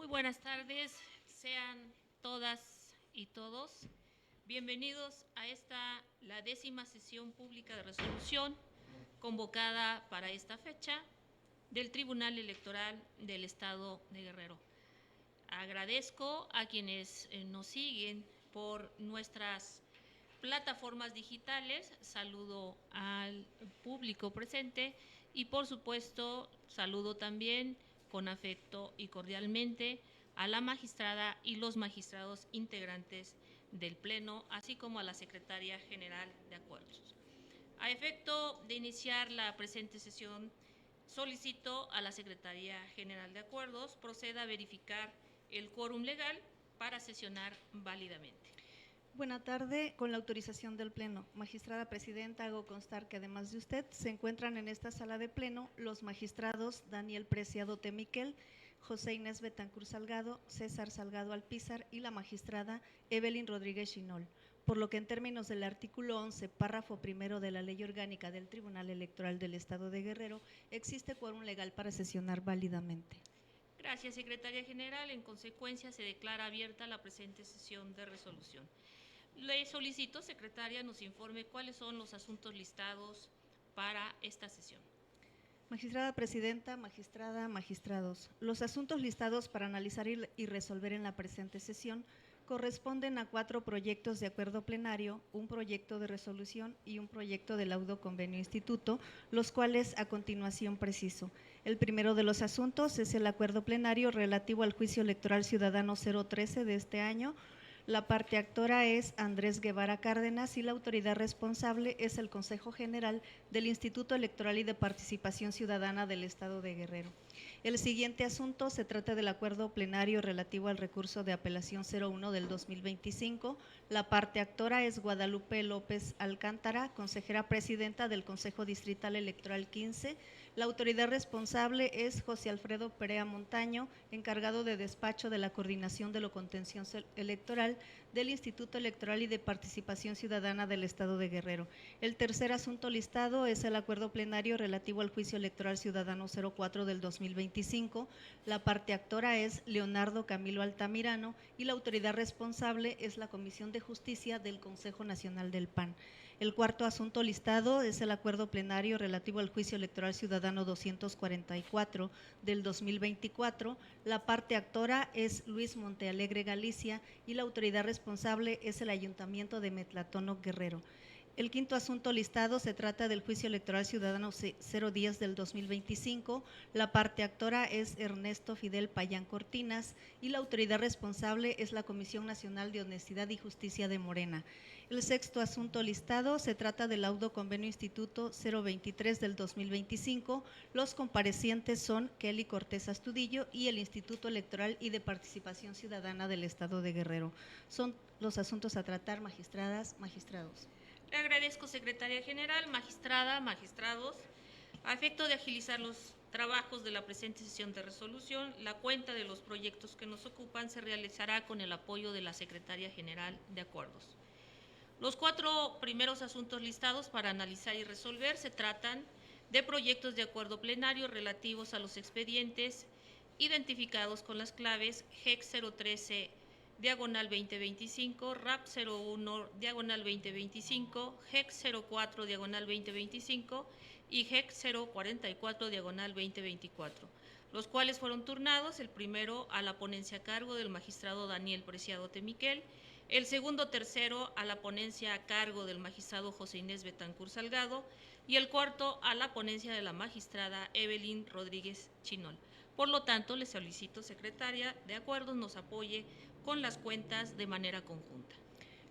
Muy buenas tardes, sean todas y todos bienvenidos a la 10ª sesión pública de resolución convocada para esta fecha del Tribunal Electoral del Estado de Guerrero. Agradezco a quienes nos siguen por nuestras plataformas digitales, saludo al público presente y por supuesto saludo también con afecto y cordialmente a la magistrada y los magistrados integrantes del Pleno, así como a la Secretaria General de Acuerdos. A efecto de iniciar la presente sesión, solicito a la Secretaría General de Acuerdos proceda a verificar el quórum legal para sesionar válidamente. Buena tarde, con la autorización del Pleno. Magistrada Presidenta, hago constar que además de usted se encuentran en esta sala de Pleno los magistrados Daniel Preciado Temiquel, José Inés Betancur Salgado, César Salgado Alpizar y la magistrada Evelyn Rodríguez Chinol, por lo que en términos del artículo 11, párrafo primero de la Ley Orgánica del Tribunal Electoral del Estado de Guerrero, existe quórum legal para sesionar válidamente. Gracias, Secretaria General. En consecuencia, se declara abierta la presente sesión de resolución. Le solicito, Secretaria, nos informe cuáles son los asuntos listados para esta sesión. Magistrada Presidenta, magistrada, magistrados, los asuntos listados para analizar y resolver en la presente sesión corresponden a 4 proyectos de acuerdo plenario, un proyecto de resolución y un proyecto de laudo convenio instituto, los cuales a continuación preciso. El primero de los asuntos es el acuerdo plenario relativo al juicio electoral ciudadano 013 de este año. La parte actora es Andrés Guevara Cárdenas y la autoridad responsable es el Consejo General del Instituto Electoral y de Participación Ciudadana del Estado de Guerrero. El siguiente asunto se trata del acuerdo plenario relativo al recurso de apelación 01 del 2025. La parte actora es Guadalupe López Alcántara, consejera presidenta del Consejo Distrital Electoral 15. La autoridad responsable es José Alfredo Perea Montaño, encargado de despacho de la coordinación de lo contencioso electoral del Instituto Electoral y de Participación Ciudadana del Estado de Guerrero. El tercer asunto listado es el acuerdo plenario relativo al juicio electoral ciudadano 04 del 2025. La parte actora es Leonardo Camilo Altamirano y la autoridad responsable es la Comisión de Justicia del Consejo Nacional del PAN. El cuarto asunto listado es el acuerdo plenario relativo al juicio electoral ciudadano 244 del 2024. La parte actora es Luis Montealegre Galicia y la autoridad responsable es el Ayuntamiento de Metlatono Guerrero. El quinto asunto listado se trata del juicio electoral ciudadano 010 del 2025. La parte actora es Ernesto Fidel Payán Cortinas y la autoridad responsable es la Comisión Nacional de Honestidad y Justicia de Morena. El sexto asunto listado se trata del laudo convenio instituto 023 del 2025. Los comparecientes son Kelly Cortés Astudillo y el Instituto Electoral y de Participación Ciudadana del Estado de Guerrero. Son los asuntos a tratar, magistradas, magistrados. Le agradezco, Secretaria General, magistrada, magistrados. A efecto de agilizar los trabajos de la presente sesión de resolución, la cuenta de los proyectos que nos ocupan se realizará con el apoyo de la Secretaria General de Acuerdos. Los 4 primeros asuntos listados para analizar y resolver se tratan de proyectos de acuerdo plenario relativos a los expedientes identificados con las claves GEC 013 diagonal 2025, RAP 01 diagonal 2025, GEC 04 diagonal 2025 y GEC 044 diagonal 2024, los cuales fueron turnados, el primero a la ponencia a cargo del magistrado Daniel Preciado Temiquel, el segundo tercero a la ponencia a cargo del magistrado José Inés Betancur Salgado y el cuarto a la ponencia de la magistrada Evelyn Rodríguez Chinol. Por lo tanto, le solicito, Secretaria de Acuerdos, nos apoye con las cuentas de manera conjunta.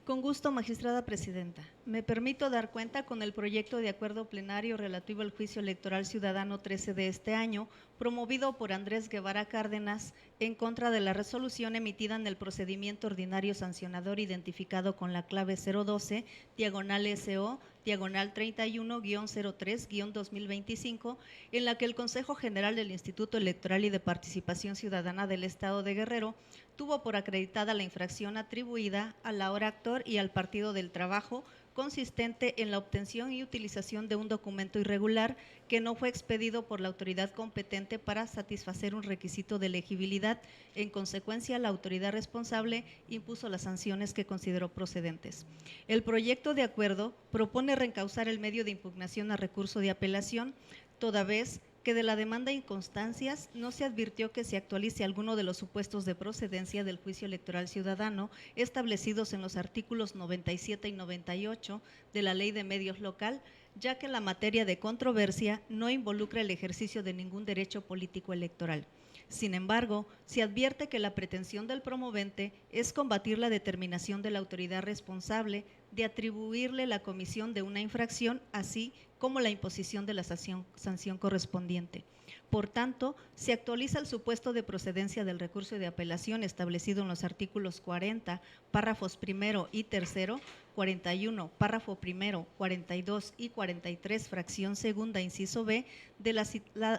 Con gusto, magistrada presidenta. Me permito dar cuenta con el proyecto de acuerdo plenario relativo al juicio electoral ciudadano 13 de este año, promovido por Andrés Guevara Cárdenas, en contra de la resolución emitida en el procedimiento ordinario sancionador identificado con la clave 012, diagonal SO, diagonal 31-03-2025, en la que el Consejo General del Instituto Electoral y de Participación Ciudadana del Estado de Guerrero tuvo por acreditada la infracción atribuida a la hora actor y al Partido del Trabajo consistente en la obtención y utilización de un documento irregular que no fue expedido por la autoridad competente para satisfacer un requisito de elegibilidad. En consecuencia, la autoridad responsable impuso las sanciones que consideró procedentes. El proyecto de acuerdo propone reencauzar el medio de impugnación a recurso de apelación, toda vez que de la demanda de inconstancias no se advirtió que se actualice alguno de los supuestos de procedencia del juicio electoral ciudadano establecidos en los artículos 97 y 98 de la Ley de Medios Local, ya que la materia de controversia no involucra el ejercicio de ningún derecho político electoral. Sin embargo, se advierte que la pretensión del promovente es combatir la determinación de la autoridad responsable de atribuirle la comisión de una infracción, así como la imposición de la sanción correspondiente. Por tanto, se actualiza el supuesto de procedencia del recurso de apelación establecido en los artículos 40, párrafos primero y tercero, 41, párrafo primero, 42 y 43, fracción segunda, inciso B, de la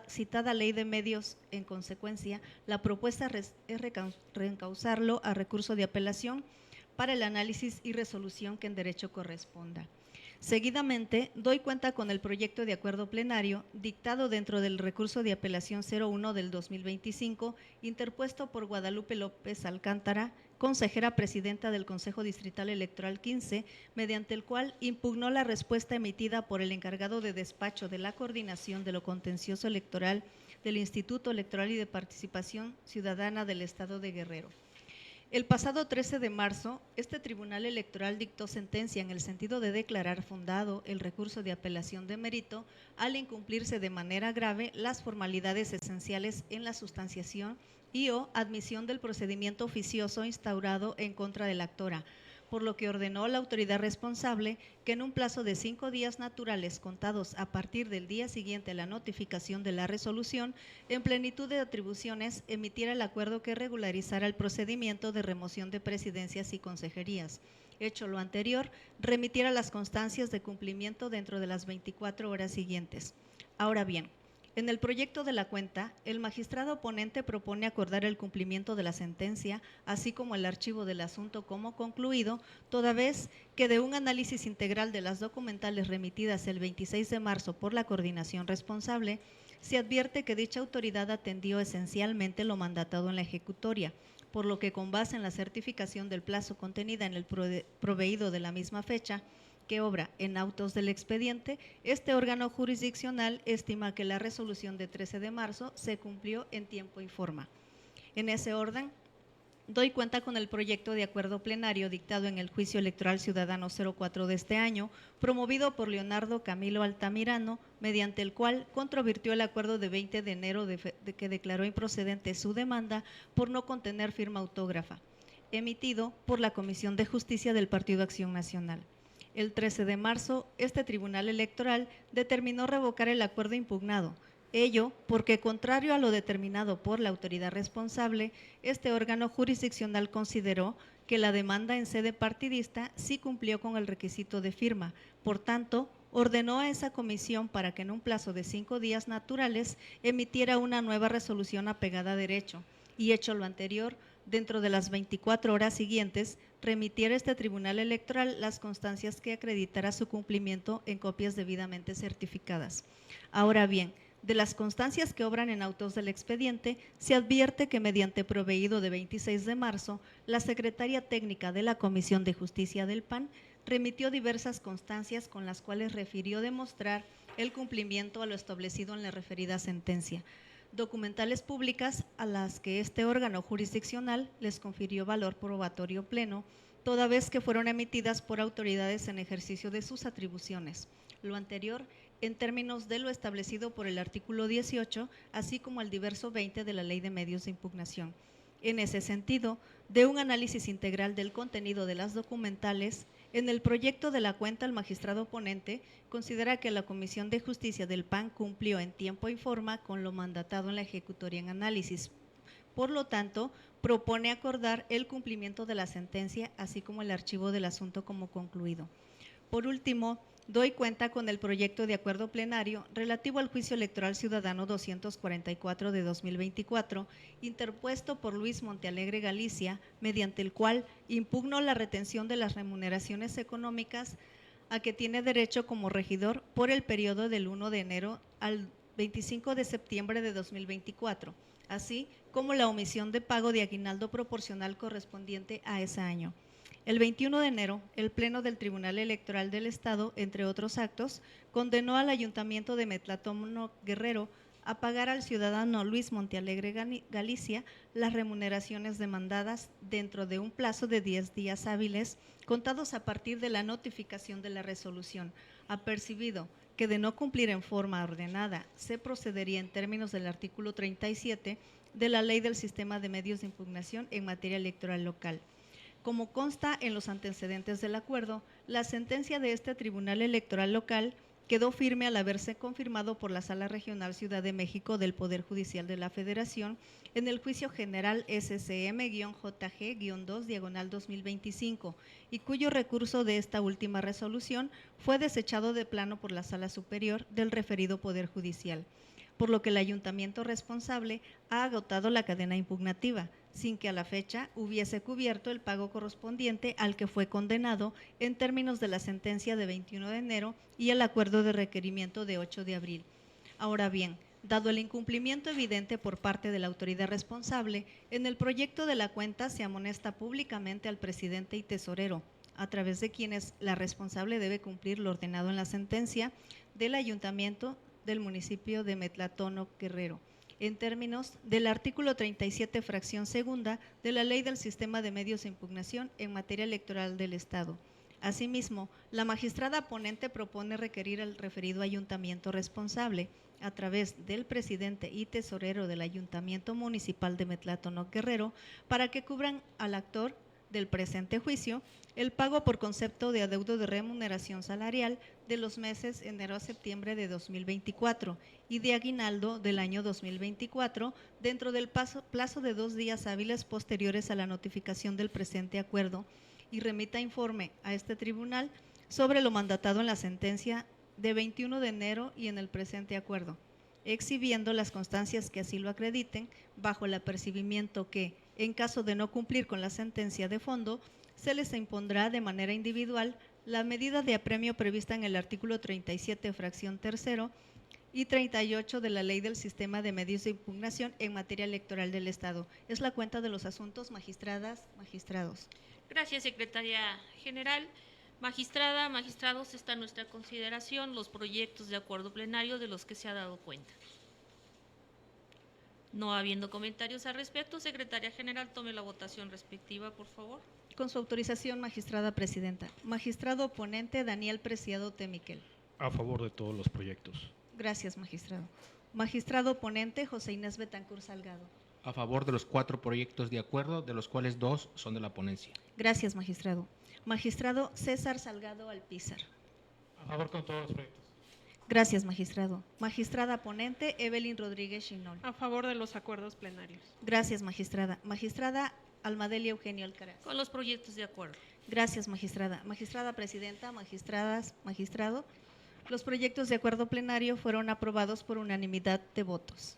citada Ley de Medios. En consecuencia, la propuesta es reencauzarlo a recurso de apelación para el análisis y resolución que en derecho corresponda. Seguidamente, doy cuenta con el proyecto de acuerdo plenario dictado dentro del recurso de apelación 01 del 2025, interpuesto por Guadalupe López Alcántara, consejera presidenta del Consejo Distrital Electoral 15, mediante el cual impugnó la respuesta emitida por el encargado de despacho de la Coordinación de lo Contencioso Electoral del Instituto Electoral y de Participación Ciudadana del Estado de Guerrero. El pasado 13 de marzo, este Tribunal Electoral dictó sentencia en el sentido de declarar fundado el recurso de apelación de mérito al incumplirse de manera grave las formalidades esenciales en la sustanciación y o admisión del procedimiento oficioso instaurado en contra de la actora, por lo que ordenó a la autoridad responsable que en un plazo de 5 días naturales contados a partir del día siguiente a la notificación de la resolución, en plenitud de atribuciones, emitiera el acuerdo que regularizara el procedimiento de remoción de presidencias y consejerías. Hecho lo anterior, remitiera las constancias de cumplimiento dentro de las 24 horas siguientes. Ahora bien, en el proyecto de la cuenta, el magistrado ponente propone acordar el cumplimiento de la sentencia, así como el archivo del asunto como concluido, toda vez que de un análisis integral de las documentales remitidas el 26 de marzo por la coordinación responsable, se advierte que dicha autoridad atendió esencialmente lo mandatado en la ejecutoria, por lo que con base en la certificación del plazo contenida en el proveído de la misma fecha, que obra en autos del expediente, este órgano jurisdiccional estima que la resolución de 13 de marzo se cumplió en tiempo y forma. En ese orden, doy cuenta con el proyecto de acuerdo plenario dictado en el Juicio Electoral Ciudadano 04 de este año, promovido por Leonardo Camilo Altamirano, mediante el cual controvirtió el acuerdo de 20 de enero de que declaró improcedente su demanda por no contener firma autógrafa, emitido por la Comisión de Justicia del Partido Acción Nacional. El 13 de marzo, este Tribunal Electoral determinó revocar el acuerdo impugnado. Ello porque, contrario a lo determinado por la autoridad responsable, este órgano jurisdiccional consideró que la demanda en sede partidista sí cumplió con el requisito de firma. Por tanto, ordenó a esa comisión para que en un plazo de 5 días naturales emitiera una nueva resolución apegada a derecho y, hecho lo anterior, dentro de las 24 horas siguientes, remitiera este Tribunal Electoral las constancias que acreditara su cumplimiento en copias debidamente certificadas. Ahora bien, de las constancias que obran en autos del expediente, se advierte que mediante proveído de 26 de marzo, la secretaria técnica de la Comisión de Justicia del PAN remitió diversas constancias con las cuales refirió demostrar el cumplimiento a lo establecido en la referida sentencia, documentales públicas a las que este órgano jurisdiccional les confirió valor probatorio pleno, toda vez que fueron emitidas por autoridades en ejercicio de sus atribuciones. Lo anterior en términos de lo establecido por el artículo 18, así como el diverso 20 de la Ley de Medios de Impugnación. En ese sentido, de un análisis integral del contenido de las documentales, en el proyecto de la cuenta el magistrado ponente considera que la Comisión de Justicia del PAN cumplió en tiempo y forma con lo mandatado en la ejecutoria en análisis. Por lo tanto, propone acordar el cumplimiento de la sentencia, así como el archivo del asunto como concluido. Por último, doy cuenta con el proyecto de acuerdo plenario relativo al Juicio Electoral Ciudadano 244 de 2024, interpuesto por Luis Montealegre Galicia, mediante el cual impugnó la retención de las remuneraciones económicas a que tiene derecho como regidor por el periodo del 1 de enero al 25 de septiembre de 2024, así como la omisión de pago de aguinaldo proporcional correspondiente a ese año. El 21 de enero, el Pleno del Tribunal Electoral del Estado, entre otros actos, condenó al Ayuntamiento de Metlatónoc Guerrero a pagar al ciudadano Luis Montealegre Galicia las remuneraciones demandadas dentro de un plazo de 10 días hábiles, contados a partir de la notificación de la resolución, apercibido que de no cumplir en forma ordenada se procedería en términos del artículo 37 de la Ley del Sistema de Medios de Impugnación en materia electoral local. Como consta en los antecedentes del acuerdo, la sentencia de este Tribunal Electoral Local quedó firme al haberse confirmado por la Sala Regional Ciudad de México del Poder Judicial de la Federación en el Juicio General SCM-JG-2/2025 y cuyo recurso de esta última resolución fue desechado de plano por la Sala Superior del referido Poder Judicial, por lo que el ayuntamiento responsable ha agotado la cadena impugnativa, sin que a la fecha hubiese cubierto el pago correspondiente al que fue condenado en términos de la sentencia de 21 de enero y el acuerdo de requerimiento de 8 de abril. Ahora bien, dado el incumplimiento evidente por parte de la autoridad responsable, en el proyecto de la cuenta se amonesta públicamente al presidente y tesorero, a través de quienes la responsable debe cumplir lo ordenado en la sentencia del ayuntamiento del municipio de Metlatónoc Guerrero, en términos del artículo 37, fracción segunda de la Ley del Sistema de Medios de Impugnación en materia electoral del Estado. Asimismo, la magistrada ponente propone requerir al referido ayuntamiento responsable, a través del presidente y tesorero del Ayuntamiento Municipal de Metlatónoc Guerrero, para que cubran al actor del presente juicio el pago por concepto de adeudo de remuneración salarial de los meses enero a septiembre de 2024 y de aguinaldo del año 2024 dentro del plazo de 2 días hábiles posteriores a la notificación del presente acuerdo, y remita informe a este tribunal sobre lo mandatado en la sentencia de 21 de enero y en el presente acuerdo, exhibiendo las constancias que así lo acrediten, bajo el apercibimiento que, en caso de no cumplir con la sentencia de fondo, se les impondrá de manera individual la medida de apremio prevista en el artículo 37, fracción tercero y 38 de la Ley del Sistema de Medios de Impugnación en materia electoral del Estado. Es la cuenta de los asuntos, magistradas, magistrados. Gracias, secretaria general. Magistrada, magistrados, está a nuestra consideración los proyectos de acuerdo plenario de los que se ha dado cuenta. No habiendo comentarios al respecto, secretaria general, tome la votación respectiva, por favor. Con su autorización, magistrada presidenta. Magistrado ponente Daniel Preciado Temiquel. A favor de todos los proyectos. Gracias, magistrado. Magistrado ponente José Inés Betancur Salgado. A favor de los 4 proyectos de acuerdo, de los cuales 2 son de la ponencia. Gracias, magistrado. Magistrado César Salgado Alpizar. A favor con todos los proyectos. Gracias, magistrado. Magistrada ponente Evelyn Rodríguez Chinol. A favor de los acuerdos plenarios. Gracias, magistrada. Magistrada Almadelia Eugenio Alcaraz. Con los proyectos de acuerdo. Gracias, magistrada. Magistrada presidenta, magistradas, magistrado. Los proyectos de acuerdo plenario fueron aprobados por unanimidad de votos.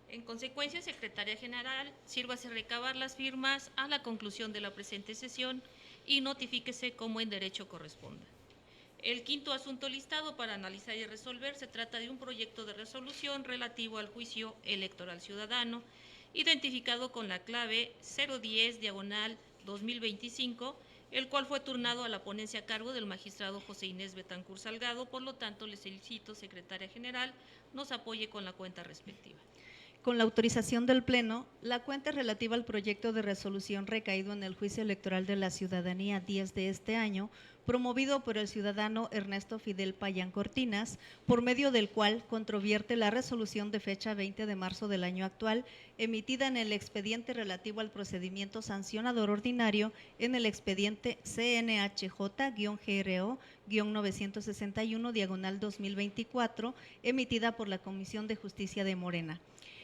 En consecuencia, secretaria general, sírvase recabar las firmas a la conclusión de la presente sesión y notifíquese como en derecho corresponda. El quinto asunto listado para analizar y resolver se trata de un proyecto de resolución relativo al juicio electoral ciudadano, identificado con la clave 010/2025, el cual fue turnado a la ponencia a cargo del magistrado José Inés Betancur Salgado. Por lo tanto, le solicito, secretaria general, nos apoye con la cuenta respectiva. Con la autorización del Pleno, la cuenta relativa al proyecto de resolución recaído en el juicio electoral de la ciudadanía 10 de este año, promovido por el ciudadano Ernesto Fidel Payán Cortinas, por medio del cual controvierte la resolución de fecha 20 de marzo del año actual, emitida en el expediente relativo al procedimiento sancionador ordinario en el expediente CNHJ-GRO-961/2024, emitida por la Comisión de Justicia de Morena.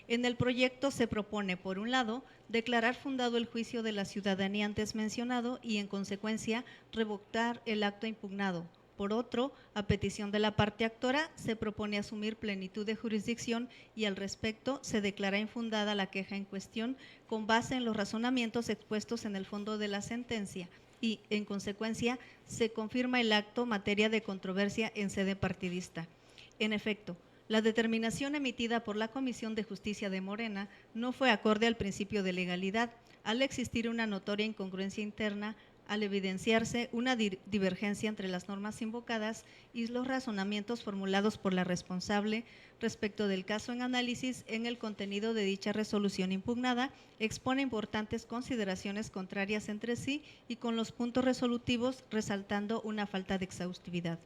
En el proyecto se propone, por un lado, declarar fundado el juicio de la ciudadanía antes mencionado y, en consecuencia, revocar el acto impugnado. Por otro, a petición de la parte actora, se propone asumir plenitud de jurisdicción y, al respecto, se declara infundada la queja en cuestión con base en los razonamientos expuestos en el fondo de la sentencia, y, en consecuencia, se confirma el acto materia de controversia en sede partidista. En efecto, la determinación emitida por la Comisión de Justicia de Morena no fue acorde al principio de legalidad, al existir una notoria incongruencia interna, al evidenciarse una divergencia entre las normas invocadas y los razonamientos formulados por la responsable respecto del caso en análisis en el contenido de dicha resolución impugnada, expone importantes consideraciones contrarias entre sí y con los puntos resolutivos resaltando una falta de exhaustividad.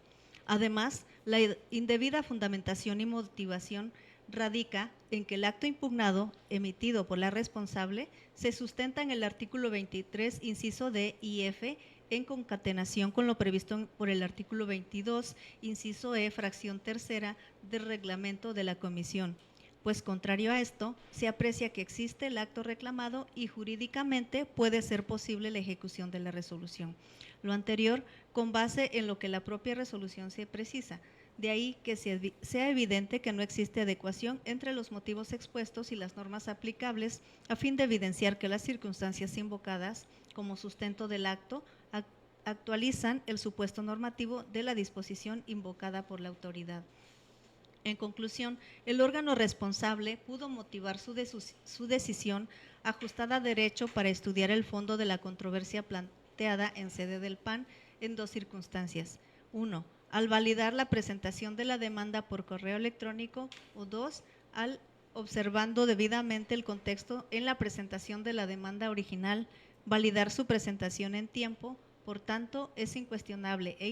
Además, la indebida fundamentación y motivación radica en que el acto impugnado emitido por la responsable se sustenta en el artículo 23, inciso D y F, en concatenación con lo previsto por el artículo 22, inciso E, fracción tercera del reglamento de la Comisión. Pues contrario a esto, se aprecia que existe el acto reclamado y jurídicamente puede ser posible la ejecución de la resolución. Lo anterior con base en lo que la propia resolución se precisa. De ahí que sea evidente que no existe adecuación entre los motivos expuestos y las normas aplicables a fin de evidenciar que las circunstancias invocadas como sustento del acto actualizan el supuesto normativo de la disposición invocada por la autoridad. En conclusión, el órgano responsable pudo motivar su decisión ajustada a derecho para estudiar el fondo de la controversia planteada en sede del PAN en dos circunstancias. 1. Al validar la presentación de la demanda por correo electrónico, o 2, al observando debidamente el contexto en la presentación de la demanda original, validar su presentación en tiempo. Por tanto, es incuestionable e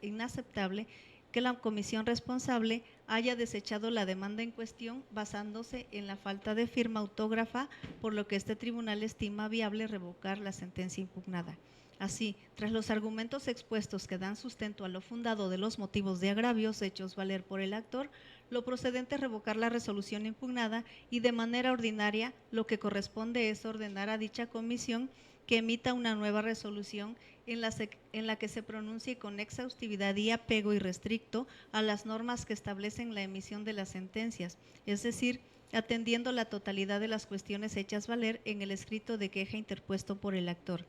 inaceptable que la comisión responsable haya desechado la demanda en cuestión basándose en la falta de firma autógrafa, por lo que este tribunal estima viable revocar la sentencia impugnada. Así, tras los argumentos expuestos que dan sustento a lo fundado de los motivos de agravios hechos valer por el actor, lo procedente es revocar la resolución impugnada y de manera ordinaria lo que corresponde es ordenar a dicha comisión que emita una nueva resolución en la que se pronuncie con exhaustividad y apego irrestricto a las normas que establecen la emisión de las sentencias, es decir, atendiendo la totalidad de las cuestiones hechas valer en el escrito de queja interpuesto por el actor.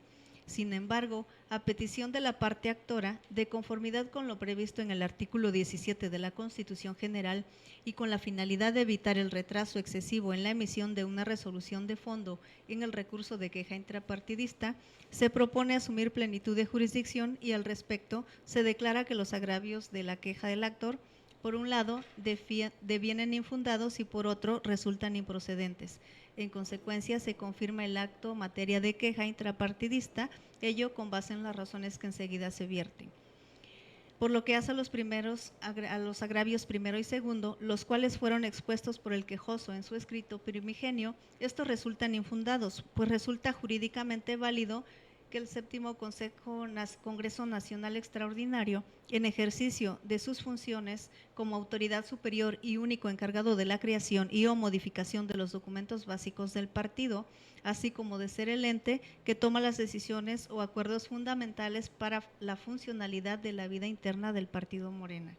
Sin embargo, a petición de la parte actora, de conformidad con lo previsto en el artículo 17 de la Constitución General y con la finalidad de evitar el retraso excesivo en la emisión de una resolución de fondo en el recurso de queja intrapartidista, se propone asumir plenitud de jurisdicción y al respecto se declara que los agravios de la queja del actor, por un lado, devienen infundados y por otro, resultan improcedentes. En consecuencia, se confirma el acto materia de queja intrapartidista, ello con base en las razones que enseguida se vierten. Por lo que hace a los agravios primero y segundo, los cuales fueron expuestos por el quejoso en su escrito primigenio, estos resultan infundados, pues resulta jurídicamente válido que el séptimo Congreso Nacional Extraordinario, en ejercicio de sus funciones como autoridad superior y único encargado de la creación y o modificación de los documentos básicos del partido, así como de ser el ente que toma las decisiones o acuerdos fundamentales para la funcionalidad de la vida interna del partido Morena.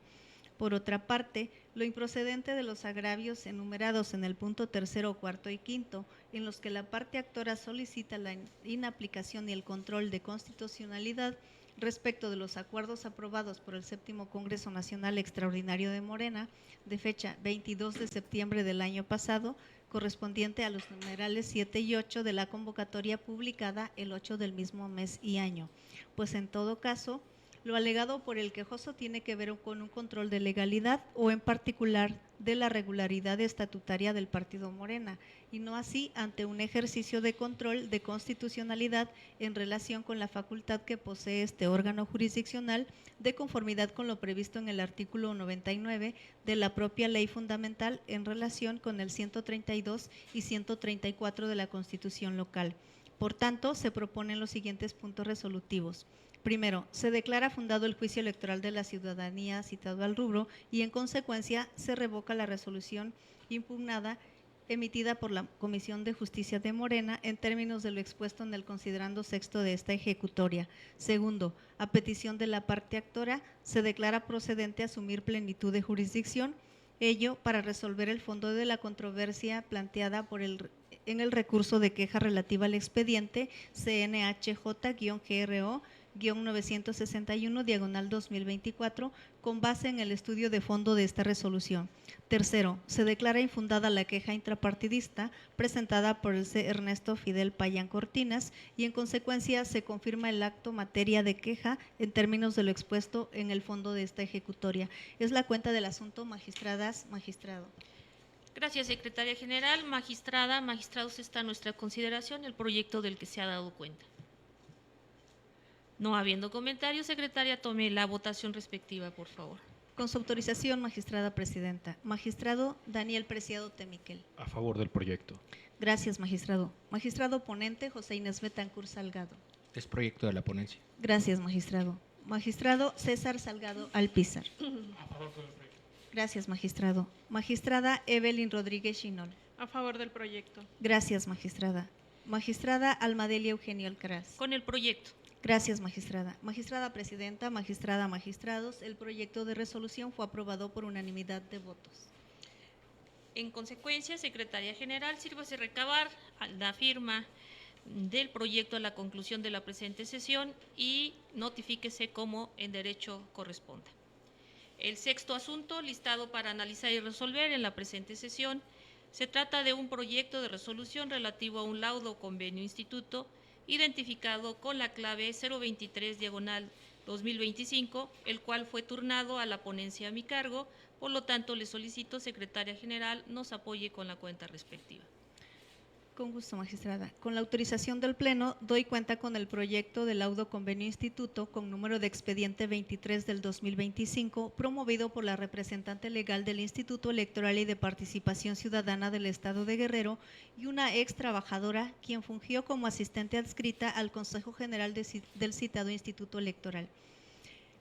Por otra parte, lo improcedente de los agravios enumerados en el punto tercero, cuarto y quinto, en los que la parte actora solicita la inaplicación y el control de constitucionalidad respecto de los acuerdos aprobados por el séptimo Congreso Nacional Extraordinario de Morena, de fecha 22 de septiembre del año pasado, correspondiente a los numerales 7 y 8 de la convocatoria publicada el 8 del mismo mes y año, pues en todo caso, lo alegado por el quejoso tiene que ver con un control de legalidad o en particular de la regularidad estatutaria del partido Morena y no así ante un ejercicio de control de constitucionalidad en relación con la facultad que posee este órgano jurisdiccional de conformidad con lo previsto en el artículo 99 de la propia ley fundamental en relación con el 132 y 134 de la Constitución local. Por tanto, se proponen los siguientes puntos resolutivos. Primero, se declara fundado el juicio electoral de la ciudadanía citado al rubro y en consecuencia se revoca la resolución impugnada emitida por la Comisión de Justicia de Morena en términos de lo expuesto en el considerando sexto de esta ejecutoria. Segundo, a petición de la parte actora, se declara procedente asumir plenitud de jurisdicción, ello para resolver el fondo de la controversia planteada por el en el recurso de queja relativa al expediente CNHJ-GRO-961/2024 con base en el estudio de fondo de esta resolución. Tercero, se declara infundada la queja intrapartidista presentada por el C. Ernesto Fidel Payán Cortinas y en consecuencia se confirma el acto materia de queja en términos de lo expuesto en el fondo de esta ejecutoria. Es la cuenta del asunto, magistradas, magistrado. Gracias, secretaria general. Magistrada, magistrados, está a nuestra consideración el proyecto del que se ha dado cuenta. No habiendo comentarios, secretaria, tome la votación respectiva, por favor. Con su autorización, magistrada presidenta. Magistrado Daniel Preciado Temiquel. A favor del proyecto. Gracias, magistrado. Magistrado ponente, José Inés Betancur Salgado. Es proyecto de la ponencia. Gracias, magistrado. Magistrado César Salgado Alpizar. A favor del proyecto. Gracias, magistrado. Magistrada Evelyn Rodríguez Chinol. A favor del proyecto. Gracias, magistrada. Magistrada Almadelia Eugenio Alcaraz. Con el proyecto. Gracias, magistrada. Magistrada presidenta, magistrada, magistrados, el proyecto de resolución fue aprobado por unanimidad de votos. En consecuencia, secretaria general, sírvase recabar la firma del proyecto a la conclusión de la presente sesión y notifíquese como en derecho corresponda. El sexto asunto listado para analizar y resolver en la presente sesión se trata de un proyecto de resolución relativo a un laudo convenio instituto identificado con la clave 023/2025, el cual fue turnado a la ponencia a mi cargo. Por lo tanto, le solicito, secretaria general, nos apoye con la cuenta respectiva. Con gusto, magistrada. Con la autorización del Pleno, doy cuenta con el proyecto de laudo convenio instituto con número de expediente 23 del 2025, promovido por la representante legal del Instituto Electoral y de Participación Ciudadana del Estado de Guerrero y una ex trabajadora, quien fungió como asistente adscrita al Consejo General del citado Instituto Electoral.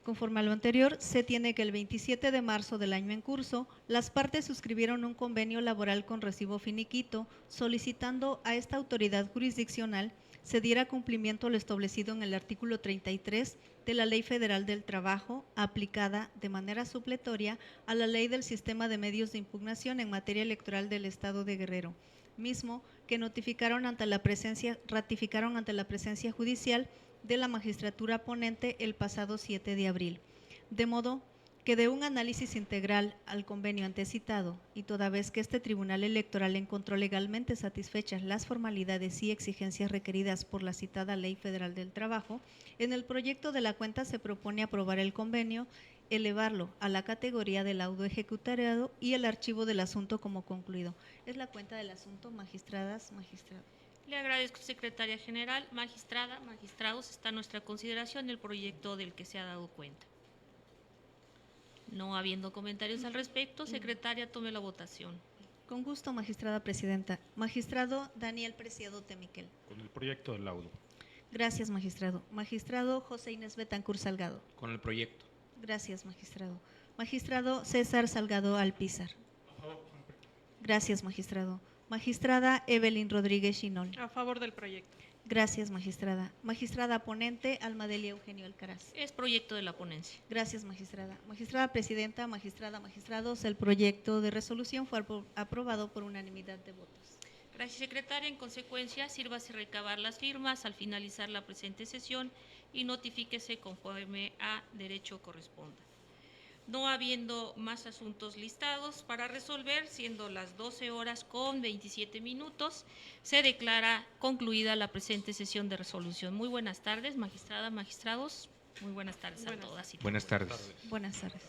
Conforme a lo anterior, se tiene que el 27 de marzo del año en curso, las partes suscribieron un convenio laboral con recibo finiquito, solicitando a esta autoridad jurisdiccional se diera cumplimiento a lo establecido en el artículo 33 de la Ley Federal del Trabajo, aplicada de manera supletoria a la Ley del Sistema de Medios de Impugnación en materia electoral del Estado de Guerrero, mismo que ratificaron ante la presencia judicial de la magistratura ponente el pasado 7 de abril. De modo que de un análisis integral al convenio antecitado y toda vez que este Tribunal Electoral encontró legalmente satisfechas las formalidades y exigencias requeridas por la citada Ley Federal del Trabajo, en el proyecto de la cuenta se propone aprobar el convenio, elevarlo a la categoría de laudo ejecutariado y el archivo del asunto como concluido. Es la cuenta del asunto, magistradas, magistrados. Le agradezco, secretaria general. Magistrada, magistrados, está a nuestra consideración el proyecto del que se ha dado cuenta. No habiendo comentarios al respecto, secretaria, tome la votación. Con gusto, magistrada presidenta. Magistrado Daniel Preciado Temiquel. Con el proyecto del laudo. Gracias, magistrado. Magistrado José Inés Betancur Salgado. Con el proyecto. Gracias, magistrado. Magistrado César Salgado Alpizar. Gracias, magistrado. Magistrada Evelyn Rodríguez Chinol. A favor del proyecto. Gracias, magistrada. Magistrada ponente Almadelia Eugenio Alcaraz. Es proyecto de la ponencia. Gracias, magistrada. Magistrada presidenta, magistrada, magistrados, el proyecto de resolución fue aprobado por unanimidad de votos. Gracias, secretaria. En consecuencia, sírvase recabar las firmas al finalizar la presente sesión y notifíquese conforme a derecho corresponda. No habiendo más asuntos listados para resolver, siendo las 12:27, se declara concluida la presente sesión de resolución. Muy buenas tardes, magistrada, magistrados. Muy buenas tardes a todas y todos. Buenas tardes. Buenas tardes.